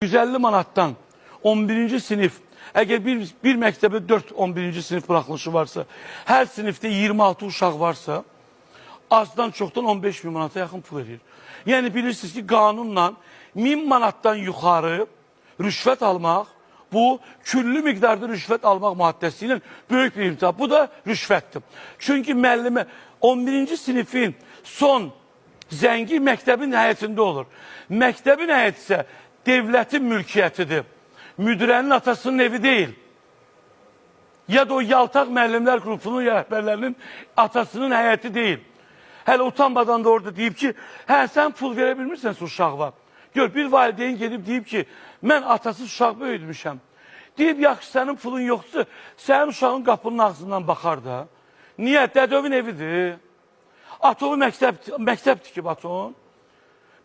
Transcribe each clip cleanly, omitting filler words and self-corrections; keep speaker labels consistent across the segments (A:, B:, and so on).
A: 150 manatdan 11-ci sinif, əgər bir məktəbdə 4 11-ci sinif buraxılışı varsa, hər sinifdə 26 uşaq varsa, azdan çoxdan 15 bin manata yaxın pul verir. Yəni bilirsiniz ki, qanunla 1000 manatdan yuxarı rüşvət almaq, bu küllü miqdarda rüşvət almaq maddəsi ilə böyük bir imtihan. Bu da rüşvətdir. Çünki müəllimə 11-ci sinifin son zəngi məktəbin həyətində olur. Məktəbin həyəti isə devlətin mülkiyyətidir. Müdirənin atasının evi deyil. Ya da o yaltaq müəllimlər qrupunun rəhbərlərinin atasının həyəti deyil. Hələ utanmadan da orada deyib ki, hə sən pul verə bilmirsənsə uşaqla. Gör, bir valideyn gedib deyib ki, mən atasız uşaq böyütmüşəm. Deyib, yaxşı sənin pulun yoxdursa, sənin uşağın qapının ağzından baxar da. Niyə? Dədövün evidir. Atovu məktəb tikib Aton.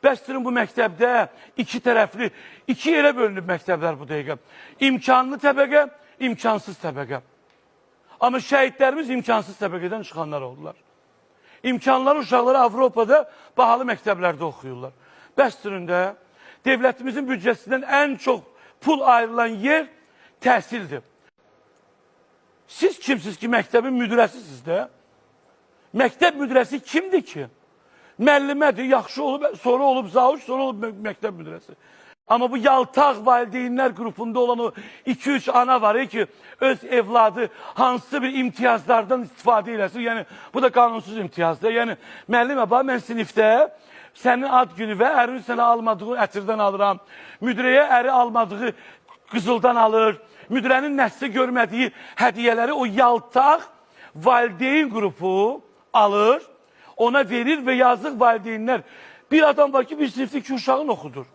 A: Bəstirin bu məktəbdə iki tərəfli, iki yerə bölünüb məktəblər bu dəqiqə. İmkanlı təbəqə, imkansız təbəqə. Amma şəhidlərimiz imkansız təbəqədən çıxanlar oldular. İmkanları uşaqları Avropada bahalı məktəblərdə oxuyurlar. Bəstirində devlətimizin büdcəsindən ən çox pul ayrılan yer təhsildir. Siz kimsiniz ki, məktəbin müdirəsisiniz də? Məktəb müdirəsi kimdir ki? Müəllimədir, yaxşı olub, sonra olub zavuç, sonra olub məktəb müdirəsi. Amma bu yaltaq valideynlər qrupunda olan o 2-3 ana var ki, öz evladı hansısa bir imtiyazlardan istifadə eləsin. Yəni, bu da qanunsuz imtiyazdır. Yəni, müəllimə, bax, mən sinifdə sənin ad günü və ərin sənə almadığı ətirdən alıram. Müdirəyə əri almadığı qızıldan alır. Müdirənin nəsli görmədiyi hədiyyələri o yaltaq valideyn qrupu alır. Ona verir və yazıq valideynlər. Bir adam var ki, bir sinifdə 2 uşağını oxudur.